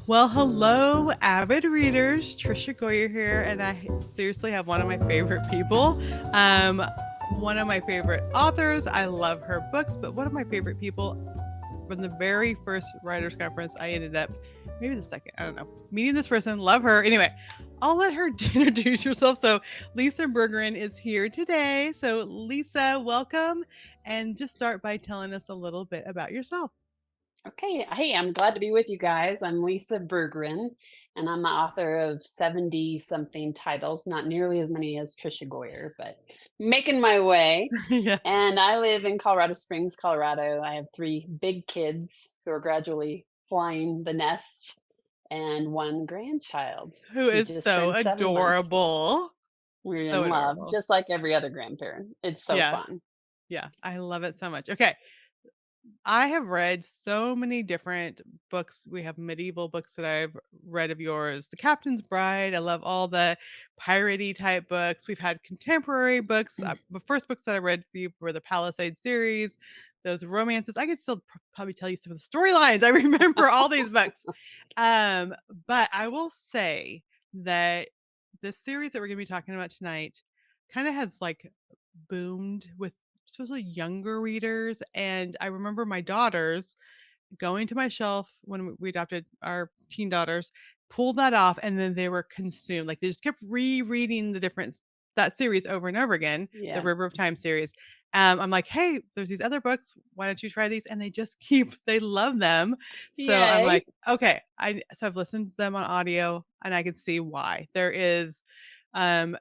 Well, hello, avid readers. Trisha Goyer here, and I seriously have one of my favorite people. Um, One of my favorite authors. I love her books, but one of my favorite people from the very first writers conference, I ended up, maybe the second, I don't know, meeting this person. Love her. Anyway, I'll let her introduce herself. So, Lisa Bergren is here today. So, Lisa, welcome, and just start by telling us a little bit about yourself. Okay. Hey, I'm glad to be with you guys. I'm Lisa Bergren, and I'm the author of 70 something titles, not nearly as many as Trisha Goyer, but making my way. Yes. And I live in Colorado Springs, Colorado. I have three big kids who are gradually flying the nest, and one grandchild Who who is just so turned 7 months. adorable. We're So in love, adorable. just like every other grandparent. It's so Yes. fun. Yeah, I love it so much. Okay, I have read so many different books. We have medieval books that I've read of yours. The Captain's Bride. I love all the piratey type books. We've had contemporary books. The first books that I read for you were the Palisade series, those romances. I could still probably tell you some of the storylines. I remember all these books. Um, but I will say that this series that we're going to be talking about tonight kind of has like boomed with especially younger readers. And I remember my daughters going to my shelf when we adopted our teen daughters, pulled that off, and then they were consumed. Like they just kept rereading the different that series over and over again, the Yeah. River of Time series. I'm like, hey, there's these other books. Why don't you try these? And they just keep they love them. So I'm Yay. like, okay. I've listened to them on audio and I can see why. There is um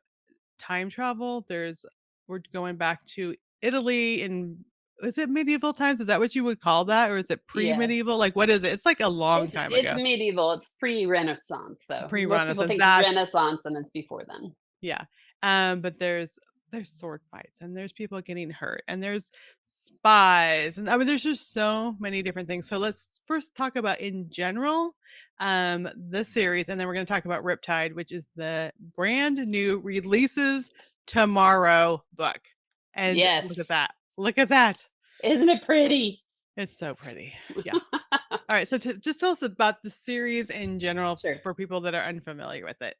time travel. We're going back to Italy in is it medieval times? Is that what you would call that? Or is it Yes. pre-medieval? Like what is it? It's like a long time It's ago. medieval, it's pre-Renaissance, though. Most people Pre-Renaissance. think That's Renaissance and it's before then. yeah. But there's sword fights and there's people getting hurt and there's spies and I mean there's just so many different things. So let's first talk about in general the series and then we're going to talk about Riptide, which is the brand new releases tomorrow book. And look at Yes. that. Look at that. Isn't it pretty? It's so pretty. Yeah. All right. So just tell us about the series in general Sure. for people that are unfamiliar with it.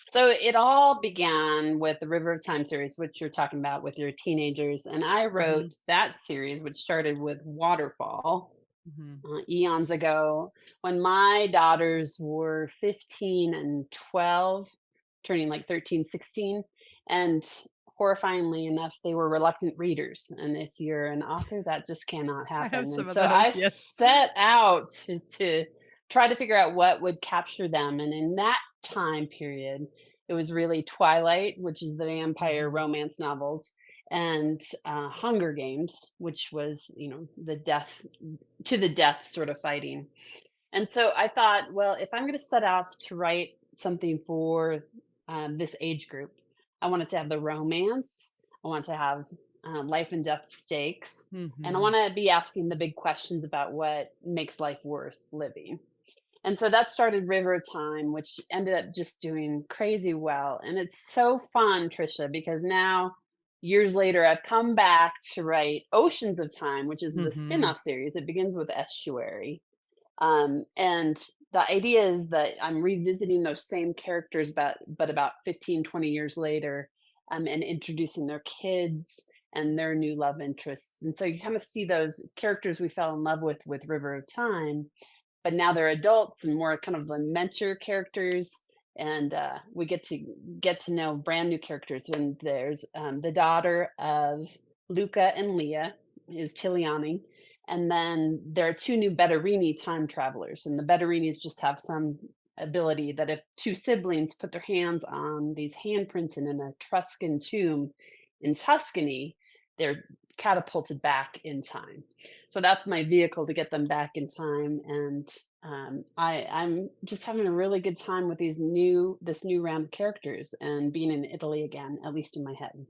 So it all began with the River of Time series, which you're talking about with your teenagers. And I Hmm. wrote that series, which started with Waterfall Hmm. eons ago when my daughters were 15 and 12, turning like 13, 16. And horrifyingly enough, they were reluctant readers. And if you're an author, that just cannot I have happen. some And of so those. I Yes. set out to try to figure out what would capture them. And in that time period, it was really Twilight, which is the vampire Mhm. romance novels, and Hunger Games, which was, the death to the death sort of fighting. And so I thought, well, if I'm going to set out to write something for this age group, I want it to have the romance, I want it to have life and death stakes, and I Mhm. want to be asking the big questions about what makes life worth living. And so that started River of Time, which ended up just doing crazy well. And it's so fun, Trisha, because now, years later, I've come back to write Oceans of Time, which is the spin Mhm. off series. It begins with Estuary. And the idea is that I'm revisiting those same characters, but about 15, 20 years later, and introducing their kids and their new love interests. And so you kind of see those characters we fell in love with River of Time, but now they're adults and more kind of the mentor characters. And we get to know brand new characters. And there's the daughter of Luca and Leah is Tiliani, and then there are two new Betterini time travelers, and the Betterinis just have some ability that if two siblings put their hands on these handprints in an Etruscan tomb in Tuscany, they're catapulted back in time. So that's my vehicle to get them back in time. And I'm just having a really good time with this new round of characters and being in Italy again, at least in my head.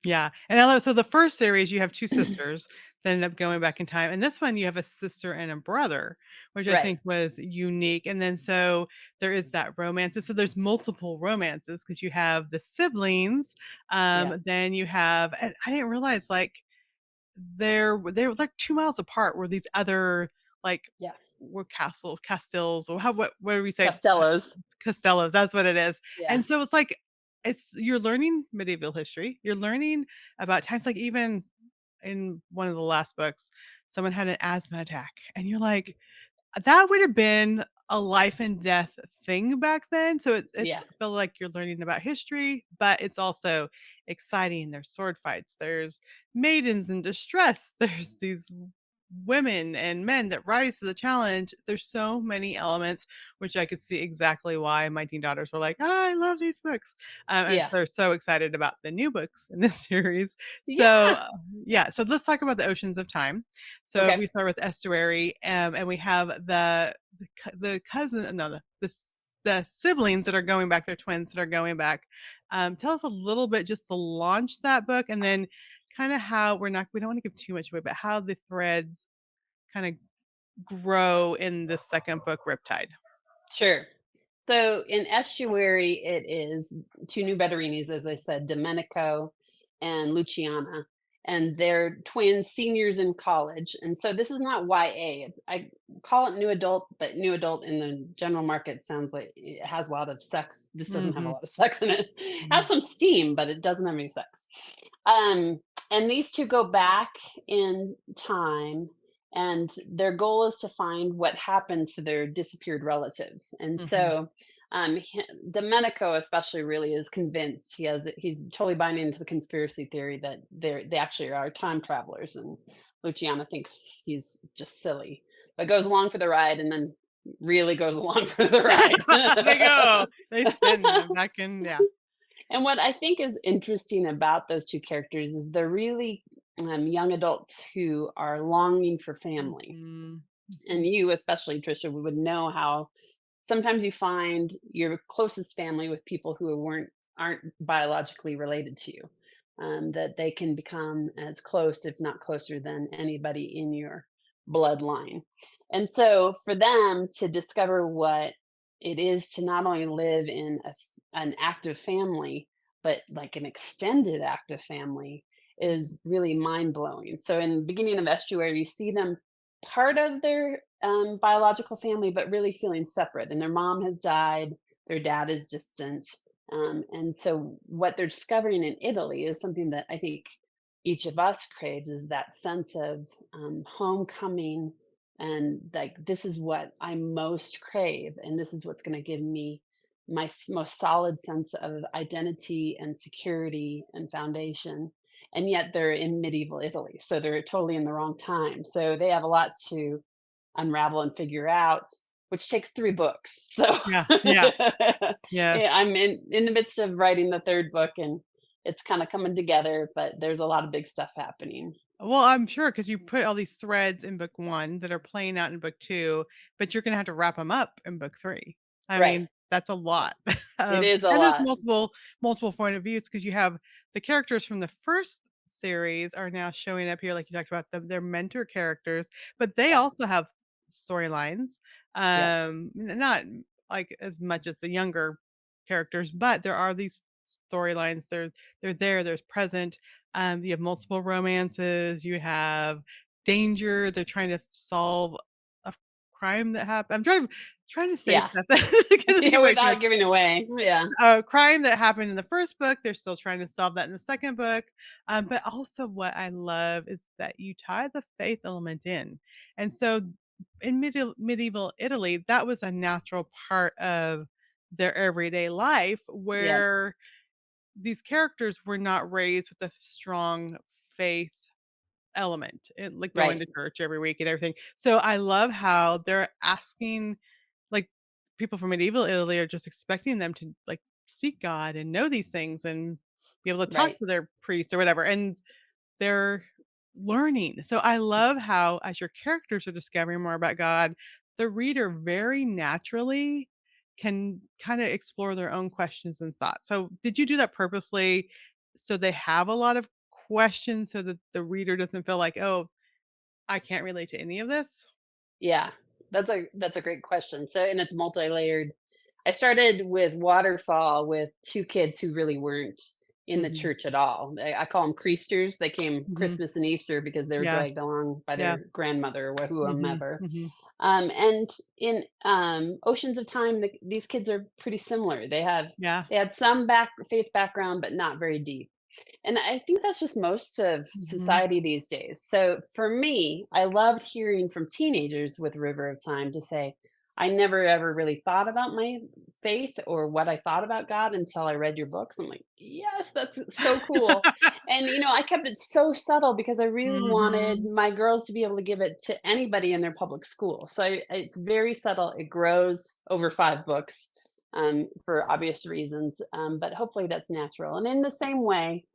Yeah, and I love so the first series, you have 2 sisters that end up going back in time, and this one, you have a sister and a brother, which I Right. think was unique, and then so there is that romance, and so there's multiple romances because you have the siblings, Yeah. then you have and I didn't realize, like, they were, like, 2 miles apart were these other, like, Yeah. we're Castils, or what do we say? Costello's. Costellos, that's what it is. Yeah. And so it's like you're learning medieval history, you're learning about times, like, even in one of the last books, someone had an asthma attack, and you're like, that would have been a life and death thing back then, so Yeah. I feel like you're learning about history, but it's also exciting. There's sword fights, there's maidens in distress, there's these women and men that rise to the challenge. There's so many elements, which I could see exactly why my teen daughters were like, "Oh, I love these books," and Yeah. they're so excited about the new books in this series. So, Yeah. yeah, so let's talk about the Oceans of Time. So Okay. we start with Estuary, and we have the cousin, no, the siblings that are going back, they're twins that are going back. Tell us a little bit just to launch that book, and then kind of how we don't want to give too much away, but how the threads kind of grow in the second book, Riptide. Sure. So in Estuary, it is two new Betterinis, as I said, Domenico and Luciana, and they're twins, seniors in college. And so this is not YA. I call it new adult, but new adult in the general market sounds like it has a lot of sex. This doesn't have a Mhm, lot of sex in it. It has mhm, some steam, but it doesn't have any sex. Um, and these two go back in time, and their goal is to find what happened to their disappeared relatives. And mhm. so, Domenico especially really is convinced. He's totally buying into the conspiracy theory that they actually are time travelers, and Luciana thinks he's just silly, but goes along for the ride, and then really goes along for the ride. They go. They spin back in, yeah. And what I think is interesting about those two characters is they're really young adults who are longing for family. Mhm, And mhm, you, especially Trisha, we would know how sometimes you find your closest family with people who aren't biologically related to you, that they can become as close, if not closer, than anybody in your bloodline. And so, for them to discover what it is to not only live in an active family, but like an extended active family, mhm. is really mind blowing. So, in the beginning of Estuary, you see them part of their biological family, but really feeling separate. And their mom has died, their dad is distant. And so, what they're discovering in Italy is something that I think each of us craves, is that sense of homecoming. And like, this is what I most crave. And this is what's going to give me my most solid sense of identity and security and foundation. And yet they're in medieval Italy, so they're totally in the wrong time. So they have a lot to unravel and figure out, which takes 3 books. So Yeah, yeah, yeah, yes. I'm in the midst of writing the 3rd book, and it's kinda coming together, but there's a lot of big stuff happening. Well, I'm sure because you put all these threads in book 1 that are playing out in book 2, but you're gonna have to wrap them up in book 3. I Right. mean, that's a lot. It is a And there's lot. multiple point of views because you have the characters from the first series are now showing up here, like you talked about, their mentor characters, but they Yep, also have storylines, yep, not like as much as the younger characters, but there are these storylines. They're there, there's present. You have multiple romances, you have danger, they're trying to solve a crime that happened. I'm trying to say yeah. stuff that doesn't Yeah, give away too much. without giving away. Yeah, A crime that happened in the first book, they're still trying to solve that in the second book. But also what I love is that you tie the faith element in. And so in medieval Italy, that was a natural part of their everyday life yep, where these characters were not raised with a strong faith element, like going right, to church every week and everything. So I love how they're asking, like, people from medieval Italy are just expecting them to, like, seek God and know these things and be able to talk right. to their priest or whatever, and they're learning. So I love how as your characters are discovering more about God, the reader very naturally can kinda explore their own questions and thoughts. So did you do that purposely so they have a lot of questions so that the reader doesn't feel like, "Oh, I can't relate to any of this?" Yeah, that's a great question. So, and it's multi-layered. I started with Waterfall with 2 kids who really weren't. in the Mhm. church at all. I call them creasters. They came Mhm. Christmas and Easter because they were Yeah. dragged along by Yeah. their grandmother or Mhm. whomever. Mhm. And in Oceans of Time, these kids are pretty similar. Yeah. They had some faith background, but not very deep. And I think that's just most of Mhm. society these days. So for me, I loved hearing from teenagers with River of Time to say, I never ever really thought about my faith or what I thought about God until I read your books. I'm like, yes, that's so cool. And, I kept it so subtle because I really wanted Mhm. my girls to be able to give it to anybody in their public school. So it's very subtle. It grows over 5 books for obvious reasons, but hopefully that's natural. And in the same way,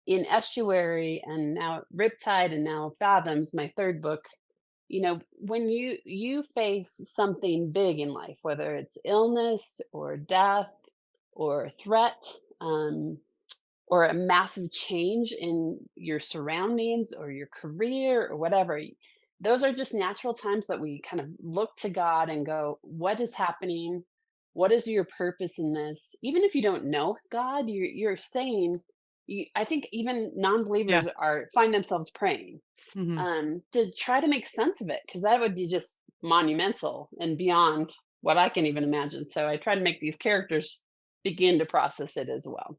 in Estuary and now Riptide and now Fathoms, my third book, when you face something big in life, whether it's illness or death or threat, um, or a massive change in your surroundings or your career or whatever, those are just natural times that we kind of look to God and go, what is happening? What is your purpose in this? Even if you don't know God, you're saying, I think even Yeah. non-believers are find themselves praying Mhm. to try to make sense of it, because that would be just monumental and beyond what I can even imagine. So I try to make these characters begin to process it as well.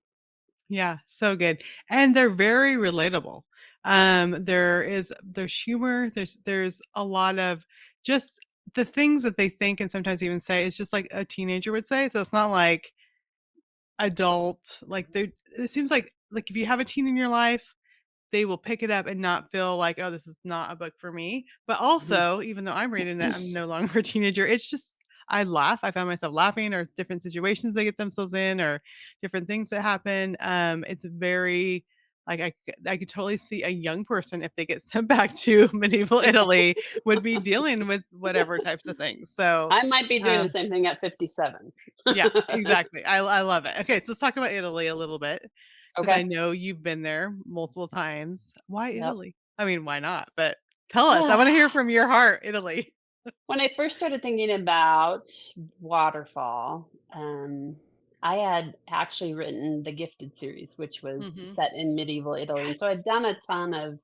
Yeah, so good, and they're very relatable. There's humor, there's a lot of just the things that they think and sometimes even say, it's just like a teenager would say, so it's not like adult, like, it seems like if you have a teen in your life, they will pick it up and not feel like, "Oh, this is not a book for me." But Mhm. also, even though I'm reading it, I'm no longer a teenager. It's just I laugh. I found myself laughing or different situations they get themselves in or different things that happen. It's very like I could totally see a young person if they get sent back to medieval Italy would be dealing with whatever types of things. So, I might be doing the um same thing at 57. yeah, exactly. I love it. Okay, so let's talk about Italy a little bit, because I Okay. know you've been there multiple times. Why Yep. Italy? I mean, why not? But tell us. I wanna hear from your heart, Italy. When I first started thinking about waterfall, I had actually written the Gifted series, which was Mhm. set in medieval Italy, and Yes. so I'd done a ton of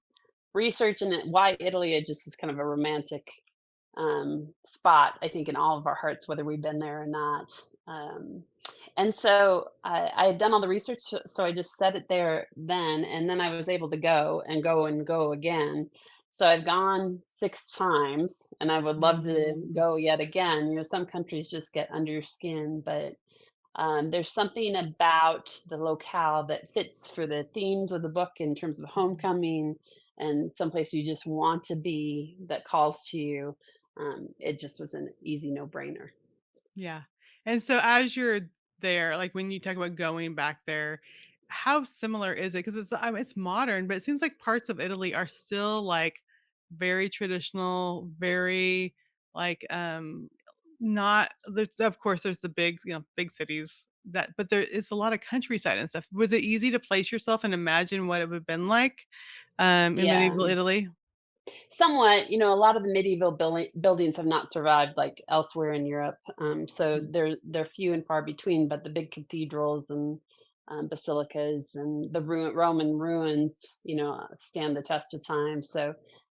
research in it. Why Italy? It just is kind of a romantic spot, I think, in all of our hearts, whether we've been there or not. And so I had done all the research, so I just set it there then, and then I was able to go and go and go again. So I've gone 6 times, and I would love to Mm. go yet again. Some countries just get under your skin, but there's something about the locale that fits for the themes of the book in terms of Mhm. homecoming and someplace you just want to be that calls to you. It just was an easy no-brainer. Yeah. And so as you're there, like, when you talk about going back there, how similar is it? Because it's modern, but it seems like parts of Italy are still, like, very traditional, very, like, not there's of course, there's the big, big cities that but there is a lot of countryside and stuff. Was it easy to place yourself and imagine what it would have been like, in Yeah. medieval Italy? Somewhat, a lot of the medieval buildings have not survived like elsewhere in Europe. So Mhm. they're few and far between, but the big cathedrals and basilicas and the Roman ruins, stand the test of time. So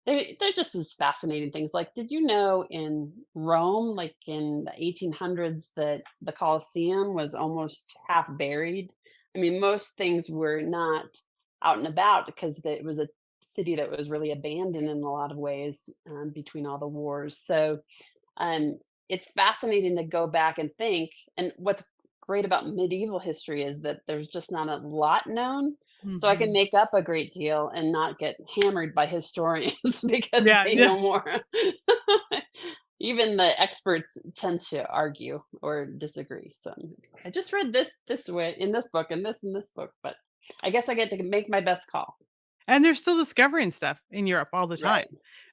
they're just as fascinating things. Like, did you know in Rome, like in the 1800s, that the Colosseum was almost half buried? I mean, most things were not out and about because it was a city that was really abandoned in a lot of ways between all the wars. So um, it's fascinating to go back and think. And what's great about medieval history is that there's just not a lot known. So I can Mhm. make up a great deal and not get hammered by historians because Yeah, they yeah. know more. Even the experts tend to argue or disagree. So I just read this way in this book and this book, but I guess I get to make my best call. And they're still discovering stuff in Europe all the time,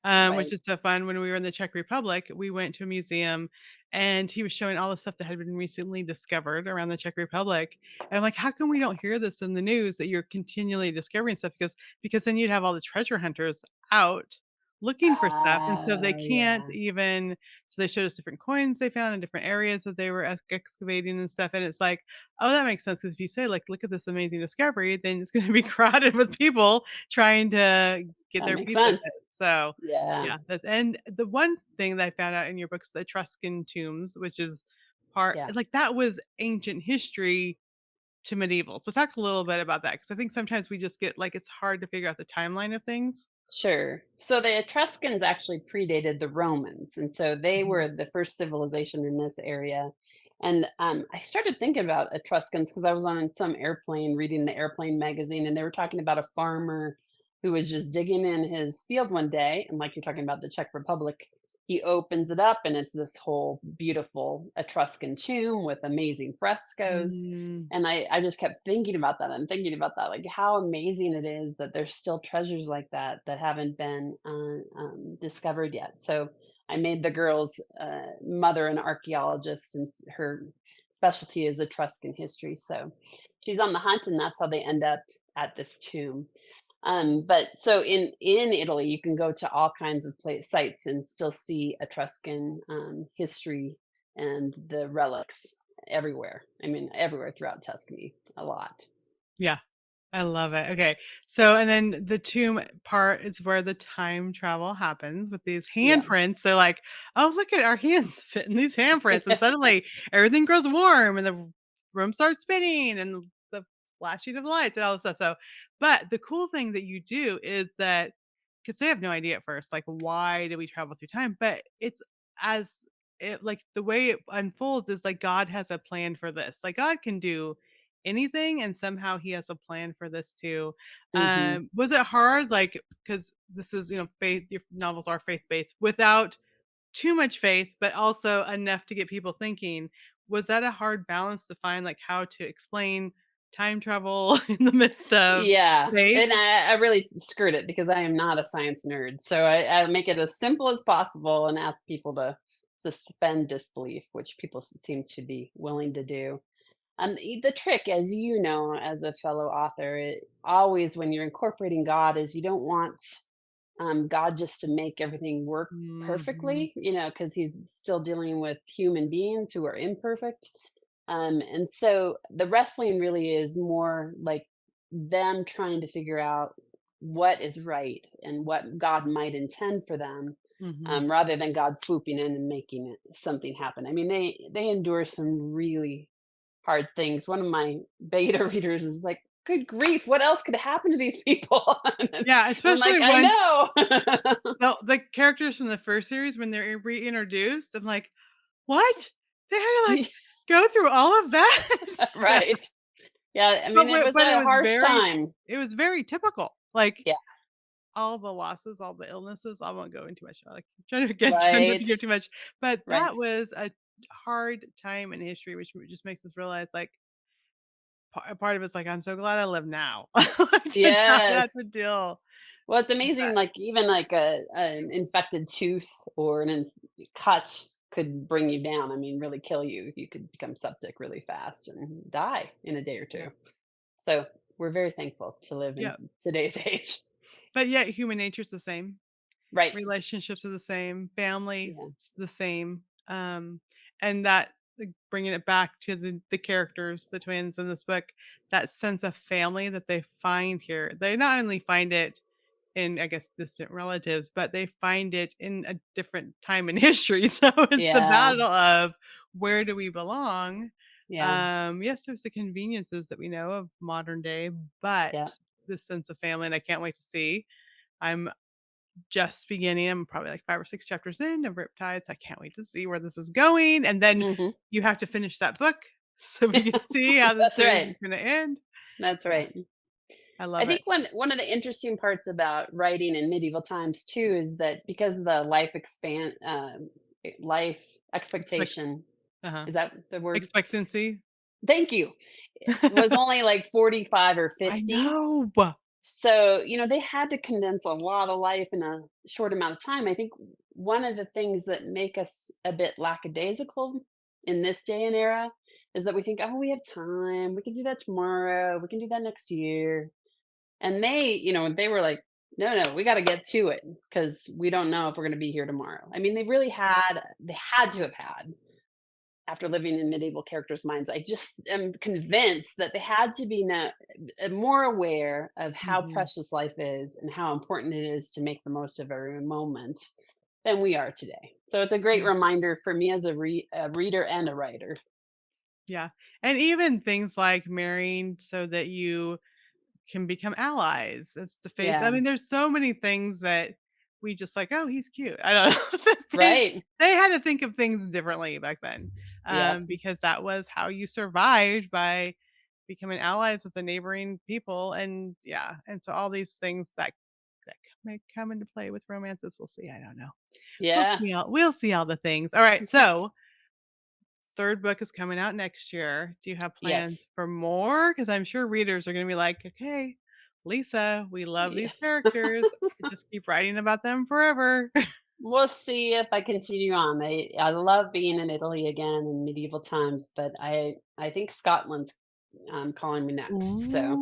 Right. Right. which is so fun. When we were in the Czech Republic, we went to a museum, and he was showing all the stuff that had been recently discovered around the Czech Republic. And I'm like, "How come we don't hear this in the news that you're continually discovering stuff?" Because then you'd have all the treasure hunters out. looking for stuff, and so they Oh, can't yeah. even so they showed us different coins they found in different areas that they were excavating and stuff, and it's like, "Oh, that makes sense. Because if you say, like, "Look at this amazing discovery," then it's gonna be crowded with people trying to get That their makes piece of it. sense. So, Yeah, yeah, that's and the one thing that I found out in your book is the Etruscan tombs, which is part yeah. like, that was ancient history to medieval. So talk a little bit about that because I think sometimes we just get like, it's hard to figure out the timeline of things. Sure. So the Etruscans actually predated the Romans, and so they Mhm. were the first civilization in this area. And I started thinking about Etruscans because I was on some airplane reading the airplane magazine, and they were talking about a farmer who was just digging in his field one day, and like you're talking about the Czech Republic, he opens it up, and it's this whole beautiful Etruscan tomb with amazing frescoes. Mm, And I just kept thinking about that and thinking about that, like how amazing it is that there's still treasures like that that haven't been discovered yet. So I made the girls' mother an archaeologist, and her specialty is Etruscan history. So she's on the hunt, and that's how they end up at this tomb. But so in Italy, you can go to all kinds of sites and still see Etruscan history and the relics everywhere. I mean, everywhere throughout Tuscany, a lot. yeah, I love it. Okay. So, and then the tomb part is where the time travel happens with these Yeah. handprints. They're like, oh, look at our hands fit in these handprints. And suddenly everything grows warm and the room starts spinning and the flashing of lights and all this stuff. So, but the cool thing that you do is that because they have no idea at first, like, why do we travel through time? But it's as it like the way it unfolds is like God has a plan for this. Like, God can do anything and somehow he has a plan for this too. hmm Was it hard like cuz this is, faith your novels are faith-based without too much faith but also enough to get people thinking. Was that a hard balance to find like how to explain time travel in the midst of Yeah, faith? and I really skirt it because I am not a science nerd, so I make it as simple as possible and ask people to suspend disbelief, which people seem to be willing to do. The trick, as you know, as a fellow author, always when you're incorporating God, is you don't want God just to make everything work Mhm. perfectly, because he's still dealing with human beings who are imperfect. And so the wrestling really is more like them trying to figure out what is right and what God might intend for them, Mhm. rather than God swooping in and making something happen. I mean, they endure some really hard things. One of my beta readers is like, "Good grief, what else could happen to these people?" And Yeah, I'm like, especially "I when know." the characters from the first series when they're reintroduced, I'm like, "What? They had to, like, go through all of that?" Yeah, Right. Yeah, I mean, it was but a harsh time. it was very typical, like, Yeah, all the losses, all the illnesses, I won't go into much, like, trying not to right, give too much, but right. that was a hard time in history, which just makes us realize, like, a part of it's like, "I'm so glad I live now." Like, to not have to Yes. deal Well, it's with amazing, that. like, even, like, an infected tooth or cut could bring you down, I mean, really kill you. You could become septic really fast and die in a day or Yeah, 2. So, we're very thankful to live in yeah, today's age. but yet human nature's the same. Right. Relationships are the same, family Yeah. it's the same, and that like, bringing it back to the characters, the twins in this book, that sense of family that they find here, they not only find it in, I guess, distant relatives, but they find it in a different time in history, so it's the Yeah. battle of where do we belong? Yeah. Yes, there's the conveniences that we know of modern day, but Yeah. the sense of family, and I can't wait to see. I'm just beginning. I'm probably like 5 or 6 chapters in of Riptides. I can't wait to see where this is going, and then Mhm. you have to finish that book so we can see how the That's series right. is gonna end. That's Yeah, right. I I love think it. one of the interesting parts about writing in medieval times too is that because the life Expect expectation, uh-huh. is that the word? Expectancy. Thank you. Was only like 45 or I 50. know. So, they had to condense a lot of life in a short amount of time. I think one of the things that make us a bit lackadaisical in this day and era is that we think, "Oh, we have time. We can do that tomorrow. We can do that next year." And they were like No, no, we gotta get to it because we don't know if we're gonna be here tomorrow. I mean, they had to have had, after living in medieval characters' minds, I just am convinced that they had to be more aware of how Mhm. precious life is and how important it is to make the most of every moment than we are today. So it's a great Yeah. reminder for me as a reader and a writer. Yeah. And even things like marrying so that you can become allies. It's the face I Yeah, mean, there's so many things that we just like, "Oh, he's cute." I don't know. They right. they had to think of things differently back then, Yep. because that was how you survived by becoming allies with the neighboring people, and yeah, and so all these things that may come into play with romances, we'll see, I don't know. Yeah. We'll see all the things. Alright, so 3rd book is coming out next year. Do you have Yes. plans for more? Because 'Cause I'm sure readers are gonna be like, "Okay, Lisa, we love Yeah. these characters. Just keep writing about them forever." We'll see if I continue on. I love being in Italy again in medieval times, but I think Scotland's calling me next. So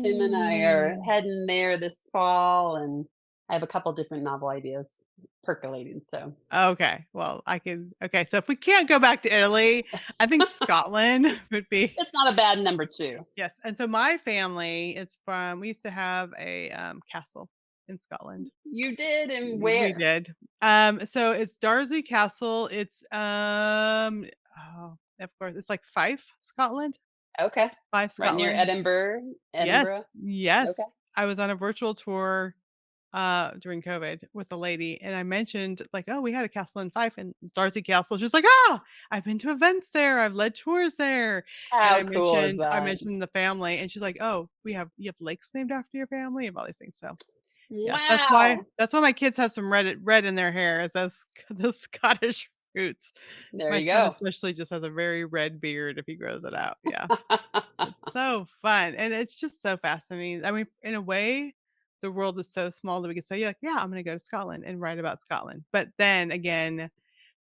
Tim and I are Ooh. heading there this fall, and I have a couple different novel ideas percolating. So Okay, well, I can okay, so if we can't go back to Italy, I think Scotland would be it's not a bad number two. yes, and so my family is from we used to have a, castle in Scotland. You did, and We where? did. So it's Darsley Castle. It's, oh, of course, it's like Fife, Scotland. Okay, Fife, right near Scotland. Edinburgh. Yes, Edinburgh. Okay. yes. I was on a virtual tour, during COVID with a lady, and I mentioned, like, "Oh, we had a castle in Fife and Darsley Castle." She's like, "Ah, I've been to events there. I've led tours there." And How cool is I that? mentioned the family, and she's like, "Oh, you have lakes named after your family?" And all these things, so yes, Wow. that's why my kids have some red in their hair is those those Scottish roots. There My you son go. especially just has a very red beard if he grows it out, yeah. It's so fun, and it's just so fascinating. I mean, in a way, the world is so small that we could say, like, "Yeah, I'm gonna go to Scotland and write about Scotland." But then again,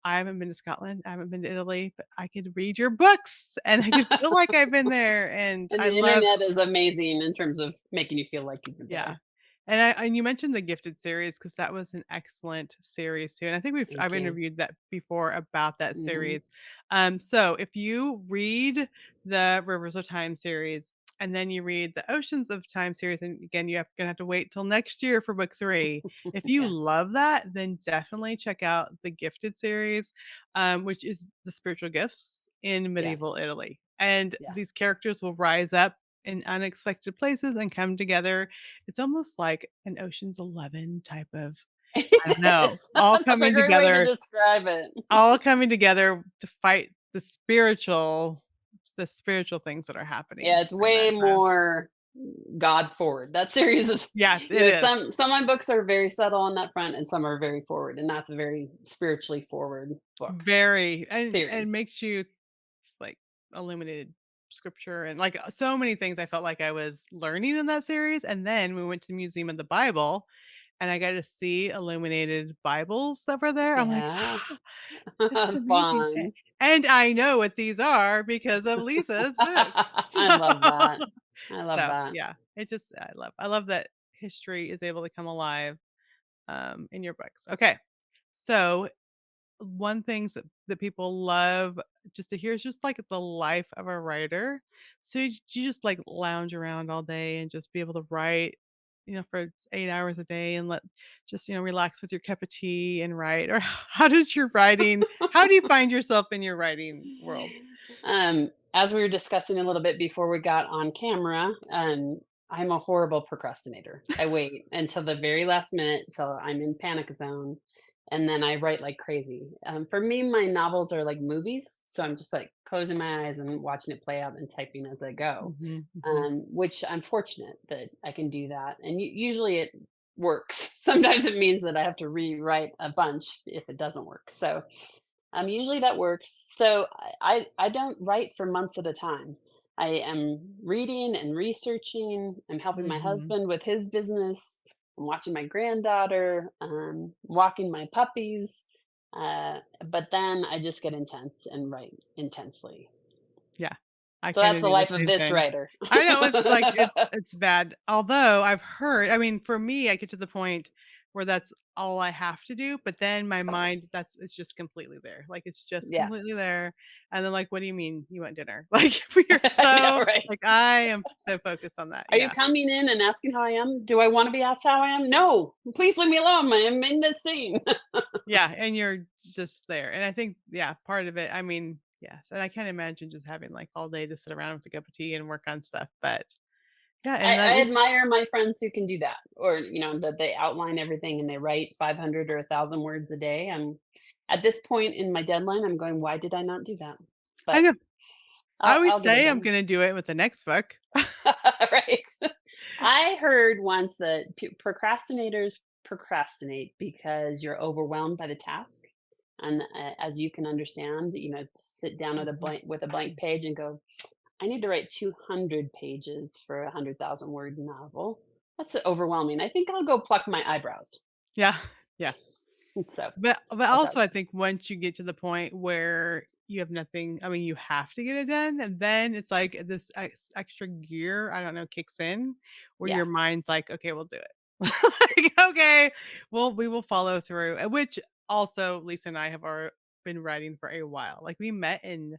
I haven't been to Scotland, I haven't been to Italy, but I could read your books, and I could feel like I've been there, and And I the love internet is amazing in terms of making you feel like you've been yeah. there. And you mentioned the Gifted series because that was an excellent series too, and I think I've Thank you. interviewed that before about that Mhm. series. So if you read the Rivers of Time series, and then you read the Oceans of Time series, and again, gonna have to wait till next year for book 3. If you Yeah, love that, then definitely check out the Gifted series, which is the spiritual gifts in yeah, medieval Italy. And yeah. these characters will rise up in unexpected places and come together. It's almost like an Ocean's 11 type of I don't know, That's a great way to describe it. all coming together to fight the spiritual things that are Yeah, happening it's during that way time. more God forward. That series is, Yeah, it is. some of my books are very subtle on that front, and some are very forward, and that's a very spiritually forward book Very and series. makes you, like, illuminated scripture and, like, so many things I felt like I was learning in that series, and then we went to the Museum of the Bible, and I got to see illuminated Bibles that were there. I'm like, Yeah, this is amazing, fun. and I know what these are because of Lisa's books. I love that. I love So, that. yeah, it just I love that history is able to come alive, in your books. Okay, so one things that people love just to hear is just, like, the life of a writer. So, you just, like, lounge around all day and just be able to write, for 8 hours a day and just, relax with your cup of tea and write? Or how do you find yourself in your writing world? As we were discussing a little bit before we got on camera, I'm a horrible procrastinator. I wait until the very last minute till I'm in panic zone, and then I write like crazy. For me, my novels are like movies, so I'm just like closing my eyes and watching it play out and typing as I go. Mhm, mhm. Which I'm fortunate that I can do that, and usually it works. Sometimes it means that I have to rewrite a bunch if it doesn't work. So usually that works. So I don't write for months at a time. I am reading and researching. I'm helping my Mhm. husband with his business. I'm watching my granddaughter, walking my puppies. But then I just get intense and write intensely. Yeah. I So kinda that's the do the life of same this thing. writer. I know it's like it's bad. Although I've heard I mean, for me, I get to the point where that's all I have to do, but then my mind that's it's just completely there. Like, it's just Yeah. completely there, and then, like, "What do you mean you want dinner?" Like, we are I so know, right? like, I am so focused on that, Are you yeah. coming in and asking how I am? Do I wanna be asked how I am? No! Please leave me alone, I am in this scene. Yeah, and you're just there, and I think, yeah, part of it I mean, yes, and I can't imagine just having, like, all day to sit around with a cup of tea and work on stuff, but yeah, and I that is admire my friends who can do that, or, that they outline everything and they write 500 or 1,000 words a day. At this point in my deadline, I'm going, "Why did I not do that?" I But know. I always I'll get it say I'm done. gonna do it with the next book. Right. I heard once that procrastinators procrastinate because you're overwhelmed by the task. And as you can understand, sit down at a Mhm. blank with a blank page and go, I need to write 200 pages for a 100,000 word novel. That's overwhelming. I think I'll go pluck my eyebrows. Yeah, yeah. So But that's how also it I goes. think once you get to the point where you have nothing I mean, you have to get it done, and then it's like this extra gear, I don't know, kicks in where Yeah. your mind's like, "Okay, we'll do it." Like, "Okay, we will follow through," which also Lisa and I have been writing for a while. Like, we met in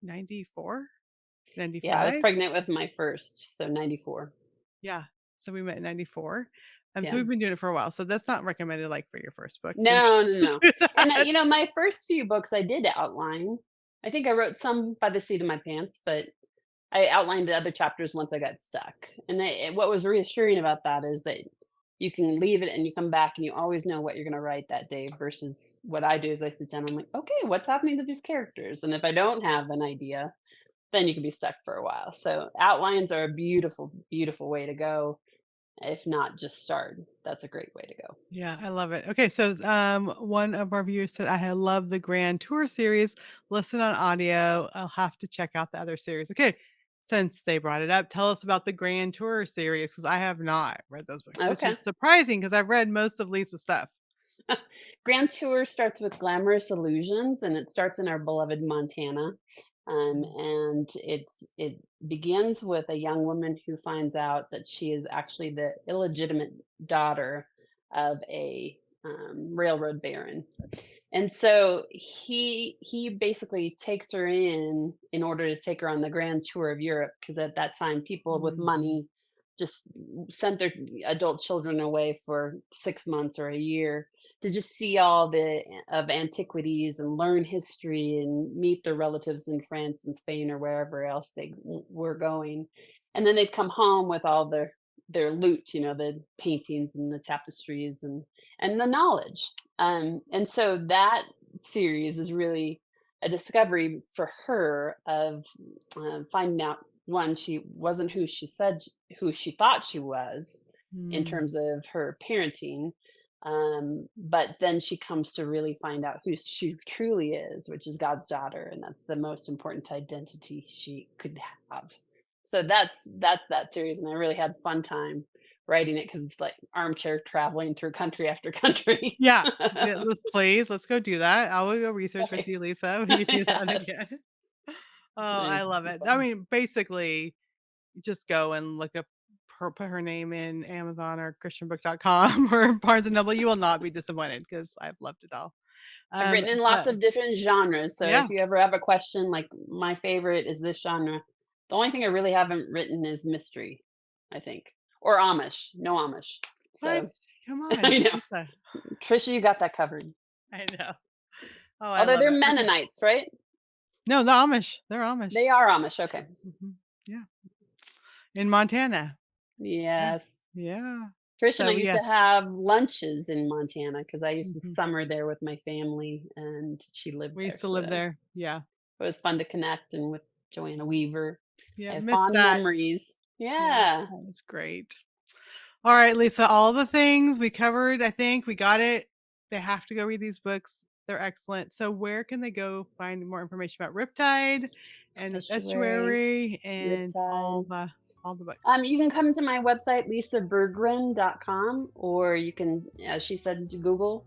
94, Yeah. I was 95. pregnant with my first. So 94. Yeah. So we met in 94. So Yeah. we've been doing it for a while. So that's not recommended, like, for your first book. You No, no, shouldn't no. do And, that. my first few books I did outline. I think I wrote some by the seat of my pants, but I outlined the other chapters once I got stuck. And what was reassuring about that is that you can leave it and you come back and you always know what you're going to write that day versus what I do is I sit down and I'm like, okay, what's happening to these characters? And if I don't have an idea, then you can be stuck for a while. So outlines are a beautiful, beautiful way to go. If not, just start. That's a great way to go. Yeah, I love it. Okay, so one of our viewers said, "I love the Grand Tour series. Listen on audio. I'll have to check out the other series." Okay, since they brought it up, tell us about the Grand Tour series because I have not read those books, which is Okay. surprising because I've read most of Lisa's stuff. Grand Tour starts with Glamorous Illusions, and it starts in our beloved Montana. Mm, And it begins with a young woman who finds out that she is actually the illegitimate daughter of a railroad baron. And so he basically takes her in order to take her on the grand tour of Europe because at that time people with mm, money just sent their adult children away for 6 months or a year to just see all the of antiquities and learn history and meet their relatives in France and Spain or wherever else they were going. And then they'd come home with all their loot, the paintings and the tapestries and the knowledge. And so that series is really a discovery for her of finding out one, she wasn't who she thought she was in mm. terms of her parenting. But then she comes to really find out who she truly is, which is God's daughter, and that's the most important identity she could have. So that's that series, and I really had fun time writing it because it's like armchair traveling through country after country. Yeah, yeah, let's go do that. I will go research with Right. you, Lisa. We can do that Yes. again. Oh, I Very love it. I fun. mean, basically just go and look up put her name in Amazon or christianbook.com or Barnes& and Noble, you will not be disappointed because 'cause I've loved it all. I've written in lots But of different genres, so yeah, if you ever have a question, like, my favorite is this genre. The only thing I really haven't written is mystery, I think, or Amish. No Amish. what? So, Come on, I know. Lisa. Trisha, you got that covered. I know. Oh, I Although love they're it. Okay. Mennonites, right? No, the Amish. They're Amish. They are Amish, okay. Mhm. Yeah, in Montana. Yeah. Yes. Yeah. Trish and I So, used yeah. to have lunches in Montana because I used to Mhm. summer there with my family, and she lived We there, used to live so there. Yeah. it was fun to connect and with Joanna Weaver. I Yeah, have miss fond that. memories. Yeah, Yeah. that was great. All right, Lisa, all the things we covered, I think we got it. They have to go read these books. They're excellent. So where can they go find more information about Riptide and Estuary, Estuary and all Riptide. the all the books. You can come to my website, lisabergren.com, or you can, as she said, Google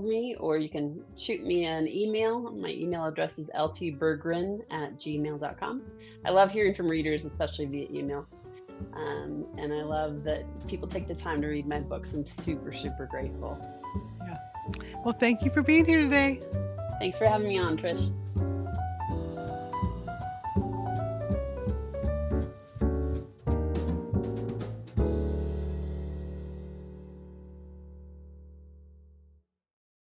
me, or you can shoot me an email. My email address is ltbergren@gmail.com. I love hearing from readers, especially via email. And I love that people take the time to read my books. I'm super, super grateful. Yeah. Well, thank you for being here today. Thanks for having me on, Trish.